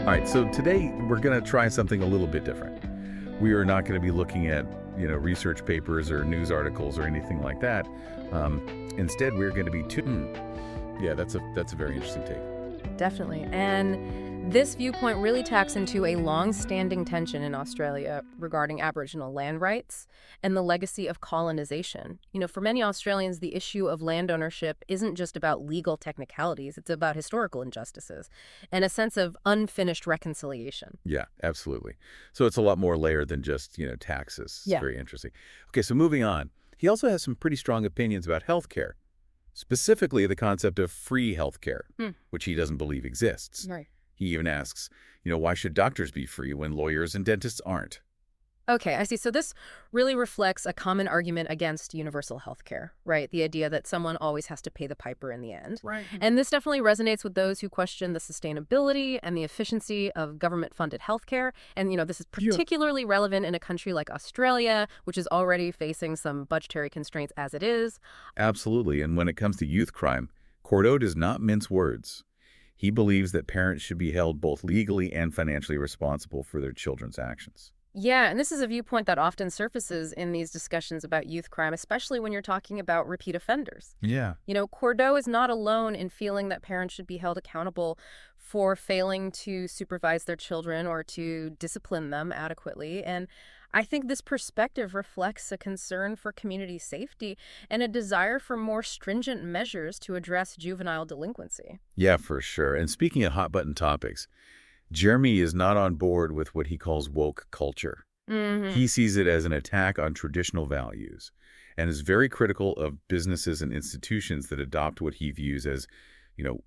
All right, so today we're going to try something a little bit different. We are not going to be looking at, research papers or news articles or anything like that. Instead, we're going to be Yeah, that's a very interesting take. Definitely. And this viewpoint really taps into a long-standing tension in Australia regarding Aboriginal land rights and the legacy of colonization. For many Australians, the issue of land ownership isn't just about legal technicalities, it's about historical injustices and a sense of unfinished reconciliation. Yeah, absolutely. So it's a lot more layered than just, taxes. It's Yeah. very interesting. Okay, so moving on. He also has some pretty strong opinions about healthcare, specifically the concept of free healthcare, which he doesn't believe exists. Right. He even asks, why should doctors be free when lawyers and dentists aren't? Okay, I see. So this really reflects a common argument against universal health care, right? The idea that someone always has to pay the piper in the end. Right. And this definitely resonates with those who question the sustainability and the efficiency of government-funded health care. And, this is particularly relevant in a country like Australia, which is already facing some budgetary constraints as it is. Absolutely. And when it comes to youth crime, Cordeaux does not mince words. He believes that parents should be held both legally and financially responsible for their children's actions. Yeah, and this is a viewpoint that often surfaces in these discussions about youth crime, especially when you're talking about repeat offenders. Yeah. Cordeaux is not alone in feeling that parents should be held accountable for failing to supervise their children or to discipline them adequately. And I think this perspective reflects a concern for community safety and a desire for more stringent measures to address juvenile delinquency. Yeah, for sure. And speaking of hot-button topics, Jeremy is not on board with what he calls woke culture. He sees it as an attack on traditional values and is very critical of businesses and institutions that adopt what he views as,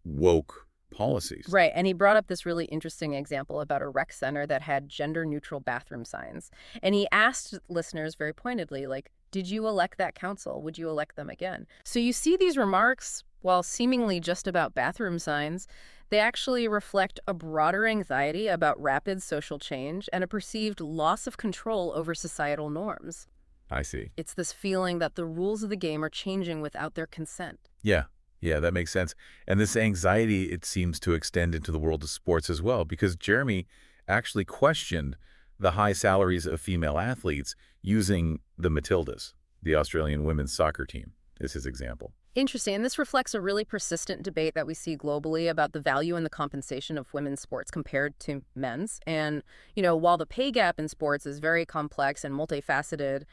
woke policies. Right, and he brought up this really interesting example about a rec center that had gender-neutral bathroom signs. And he asked listeners very pointedly, did you elect that council? Would you elect them again? So you see these remarks, while seemingly just about bathroom signs, they actually reflect a broader anxiety about rapid social change and a perceived loss of control over societal norms. I see. It's this feeling that the rules of the game are changing without their consent. Yeah, that makes sense. And this anxiety, it seems to extend into the world of sports as well, because Jeremy actually questioned the high salaries of female athletes using the Matildas, the Australian women's soccer team, is his example. Interesting. And this reflects a really persistent debate that we see globally about the value and the compensation of women's sports compared to men's. And, while the pay gap in sports is very complex and multifaceted,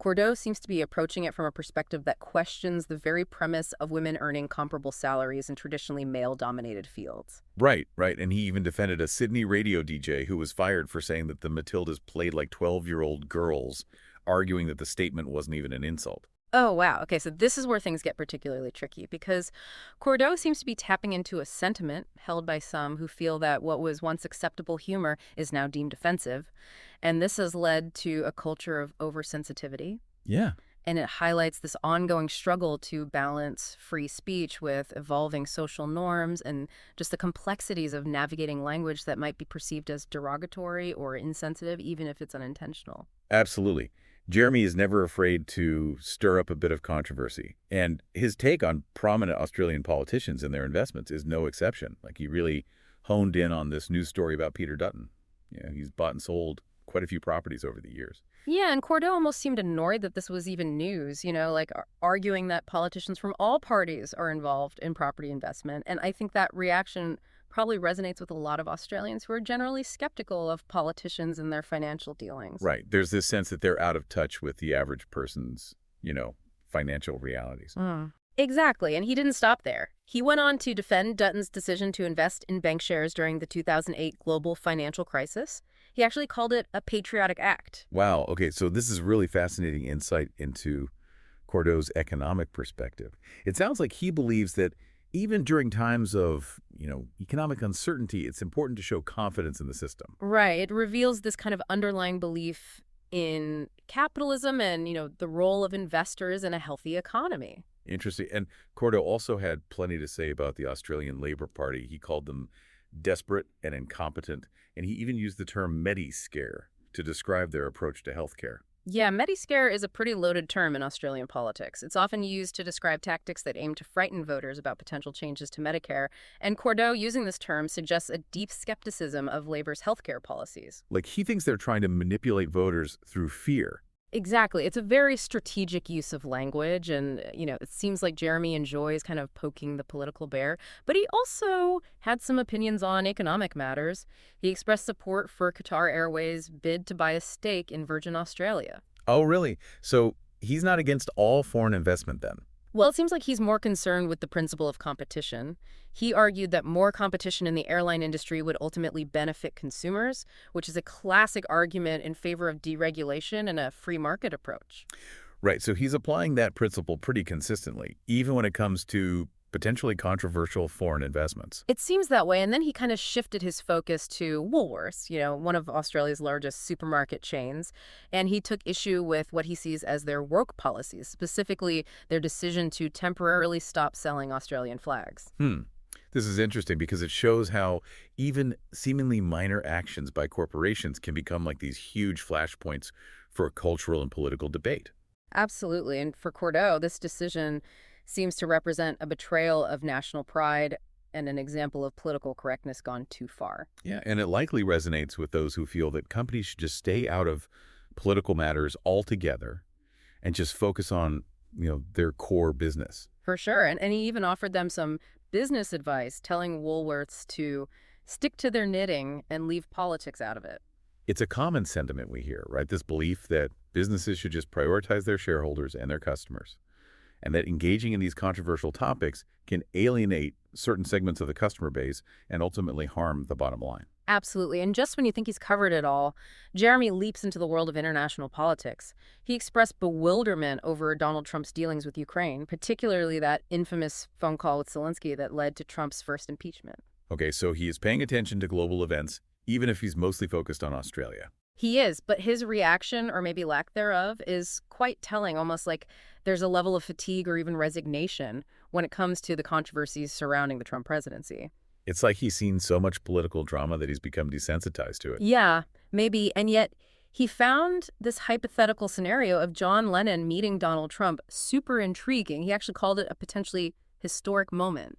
Cordeaux seems to be approaching it from a perspective that questions the very premise of women earning comparable salaries in traditionally male-dominated fields. Right. And he even defended a Sydney radio DJ who was fired for saying that the Matildas played like 12-year-old girls, arguing that the statement wasn't even an insult. Oh, wow. Okay, so this is where things get particularly tricky because Cordeaux seems to be tapping into a sentiment held by some who feel that what was once acceptable humor is now deemed offensive. And this has led to a culture of oversensitivity. Yeah. And it highlights this ongoing struggle to balance free speech with evolving social norms and just the complexities of navigating language that might be perceived as derogatory or insensitive, even if it's unintentional. Absolutely. Jeremy is never afraid to stir up a bit of controversy. And his take on prominent Australian politicians and their investments is no exception. He really honed in on this news story about Peter Dutton. He's bought and sold quite a few properties over the years. Yeah, and Cordeaux almost seemed annoyed that this was even news, arguing that politicians from all parties are involved in property investment. And I think that reaction probably resonates with a lot of Australians who are generally skeptical of politicians and their financial dealings. Right. There's this sense that they're out of touch with the average person's, financial realities. Exactly, and he didn't stop there. He went on to defend Dutton's decision to invest in bank shares during the 2008 global financial crisis. He actually called it a patriotic act. Wow. Okay, so this is really fascinating insight into Cordeaux's economic perspective. It sounds like he believes that even during times of, economic uncertainty, it's important to show confidence in the system. Right. It reveals this kind of underlying belief in capitalism and, the role of investors in a healthy economy. Interesting. And Cordeaux also had plenty to say about the Australian Labor Party. He called them desperate and incompetent, and he even used the term Medi-scare to describe their approach to healthcare. Yeah, Medi-scare is a pretty loaded term in Australian politics. It's often used to describe tactics that aim to frighten voters about potential changes to Medicare, and Cordeaux, using this term, suggests a deep skepticism of Labor's healthcare policies. Like, he thinks they're trying to manipulate voters through fear. Exactly. It's a very strategic use of language, and, it seems like Jeremy enjoys kind of poking the political bear, but he also had some opinions on economic matters. He expressed support for Qatar Airways' bid to buy a stake in Virgin Australia. Oh, really? So he's not against all foreign investment then? Well, it seems like he's more concerned with the principle of competition. He argued that more competition in the airline industry would ultimately benefit consumers, which is a classic argument in favor of deregulation and a free market approach. Right, so he's applying that principle pretty consistently, even when it comes to potentially controversial foreign investments. It seems that way, and then he kind of shifted his focus to Woolworths, one of Australia's largest supermarket chains, and he took issue with what he sees as their woke policies, specifically their decision to temporarily stop selling Australian flags. This is interesting because it shows how even seemingly minor actions by corporations can become like these huge flashpoints for a cultural and political debate. Absolutely, and for Cordeaux, this decision seems to represent a betrayal of national pride and an example of political correctness gone too far. Yeah, and it likely resonates with those who feel that companies should just stay out of political matters altogether and just focus on, their core business. For sure, and he even offered them some business advice, telling Woolworths to stick to their knitting and leave politics out of it. It's a common sentiment we hear, right? This belief that businesses should just prioritize their shareholders and their customers, and that engaging in these controversial topics can alienate certain segments of the customer base and ultimately harm the bottom line. Absolutely. And just when you think he's covered it all, Jeremy leaps into the world of international politics. He expressed bewilderment over Donald Trump's dealings with Ukraine, particularly that infamous phone call with Zelensky that led to Trump's first impeachment. Okay, so he is paying attention to global events, even if he's mostly focused on Australia. He is, but his reaction, or maybe lack thereof, is quite telling, almost like there's a level of fatigue or even resignation when it comes to the controversies surrounding the Trump presidency. It's like he's seen so much political drama that he's become desensitized to it. Yeah, maybe. And yet he found this hypothetical scenario of John Lennon meeting Donald Trump super intriguing. He actually called it a potentially historic moment.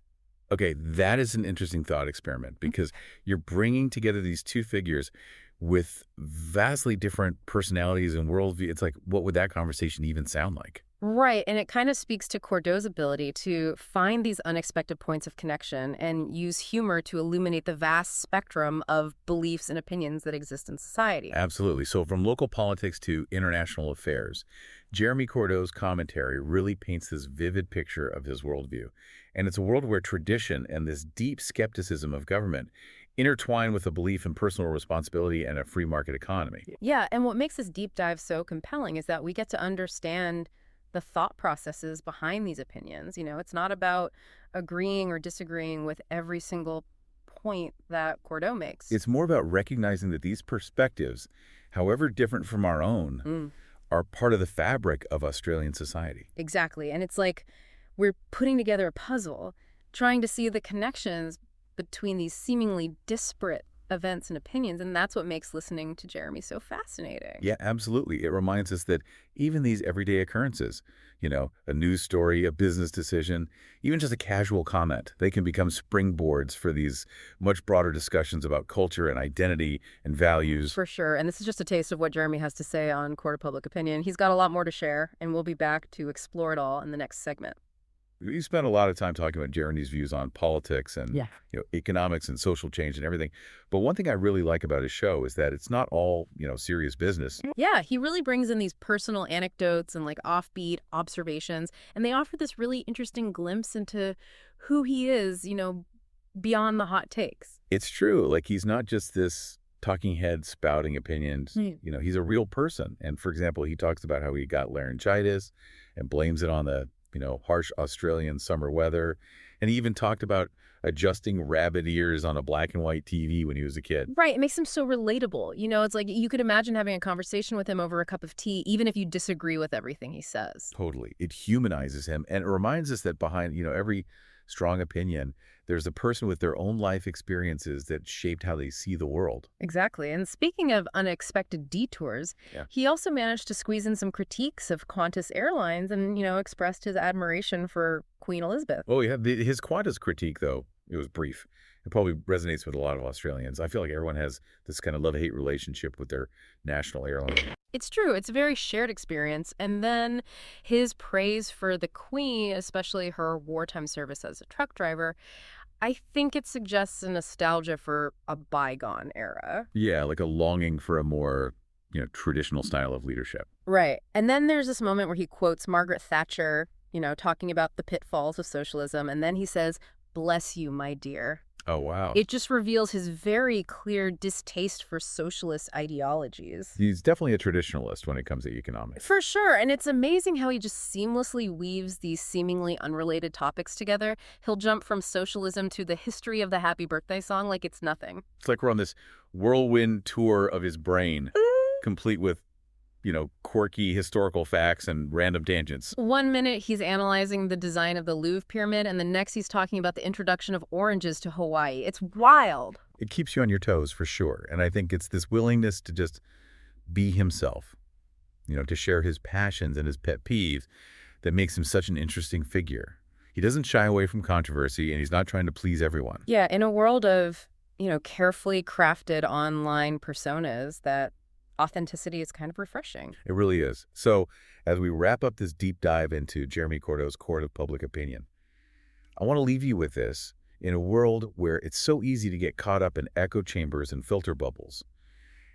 Okay, that is an interesting thought experiment because you're bringing together these two figures with vastly different personalities and worldview. It's like, what would that conversation even sound like? Right, and it kind of speaks to Cordeaux's ability to find these unexpected points of connection and use humor to illuminate the vast spectrum of beliefs and opinions that exist in society. Absolutely. So from local politics to international affairs, Jeremy Cordeaux's commentary really paints this vivid picture of his worldview. And it's a world where tradition and this deep skepticism of government intertwine with a belief in personal responsibility and a free market economy. Yeah, and what makes this deep dive so compelling is that we get to understand the thought processes behind these opinions. It's not about agreeing or disagreeing with every single point that Cordeaux makes. It's more about recognizing that these perspectives, however different from our own, are part of the fabric of Australian society. Exactly. And it's like we're putting together a puzzle, trying to see the connections between these seemingly disparate events and opinions, and that's what makes listening to Jeremy so fascinating. Yeah, absolutely. It reminds us that even these everyday occurrences, a news story, a business decision, even just a casual comment, they can become springboards for these much broader discussions about culture and identity and values. For sure, and this is just a taste of what Jeremy has to say on Court of Public Opinion. He's got a lot more to share, and we'll be back to explore it all in the next segment. We spent a lot of time talking about Jeremy's views on politics and economics and social change and everything. But one thing I really like about his show is that it's not all, serious business. Yeah, he really brings in these personal anecdotes and like offbeat observations, and they offer this really interesting glimpse into who he is, beyond the hot takes. It's true. Like, he's not just this talking head spouting opinions. He's a real person. And for example, he talks about how he got laryngitis and blames it on the harsh Australian summer weather. And he even talked about adjusting rabbit ears on a black and white TV when he was a kid. Right. It makes him so relatable. It's like you could imagine having a conversation with him over a cup of tea, even if you disagree with everything he says. Totally. It humanizes him. And it reminds us that behind, every strong opinion. There's a person with their own life experiences that shaped how they see the world. Exactly. And speaking of unexpected detours, Yeah. he also managed to squeeze in some critiques of Qantas Airlines and, expressed his admiration for Queen Elizabeth. Oh, yeah. His Qantas critique, though, it was brief. It probably resonates with a lot of Australians. I feel like everyone has this kind of love-hate relationship with their national airline. It's true. It's a very shared experience. And then his praise for the Queen, especially her wartime service as a truck driver, I think it suggests a nostalgia for a bygone era. Yeah, like a longing for a more, traditional style of leadership. Right. And then there's this moment where he quotes Margaret Thatcher, talking about the pitfalls of socialism. And then he says, "Bless you, my dear." Oh, wow. It just reveals his very clear distaste for socialist ideologies. He's definitely a traditionalist when it comes to economics. For sure. And it's amazing how he just seamlessly weaves these seemingly unrelated topics together. He'll jump from socialism to the history of the Happy Birthday song like it's nothing. It's like we're on this whirlwind tour of his brain, complete with, quirky historical facts and random tangents. One minute he's analyzing the design of the Louvre pyramid, and the next he's talking about the introduction of oranges to Hawaii. It's wild. It keeps you on your toes for sure. And I think it's this willingness to just be himself, to share his passions and his pet peeves that makes him such an interesting figure. He doesn't shy away from controversy, and he's not trying to please everyone. Yeah, in a world of, carefully crafted online personas, that authenticity is kind of refreshing. It really is. So as we wrap up this deep dive into Jeremy Cordeaux's Court of Public Opinion, I want to leave you with this. In a world where it's so easy to get caught up in echo chambers and filter bubbles,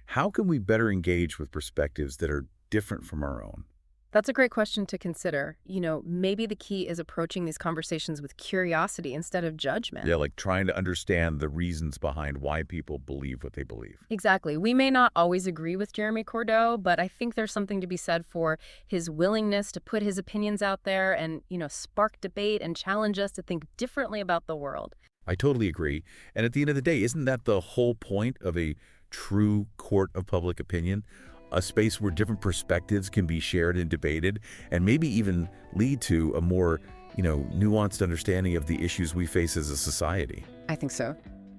how can we better engage with perspectives that are different from our own? That's a great question to consider. Maybe the key is approaching these conversations with curiosity instead of judgment. Yeah, like trying to understand the reasons behind why people believe what they believe. Exactly. We may not always agree with Jeremy Cordeaux, but I think there's something to be said for his willingness to put his opinions out there and, spark debate and challenge us to think differently about the world. I totally agree. And at the end of the day, isn't that the whole point of a true court of public opinion? A space where different perspectives can be shared and debated, and maybe even lead to a more, nuanced understanding of the issues we face as a society. I think so.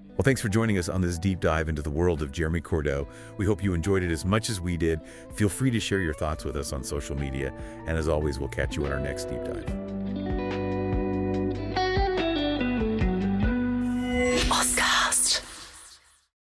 Well, thanks for joining us on this deep dive into the world of Jeremy Cordeaux. We hope you enjoyed it as much as we did. Feel free to share your thoughts with us on social media. And as always, we'll catch you on our next deep dive.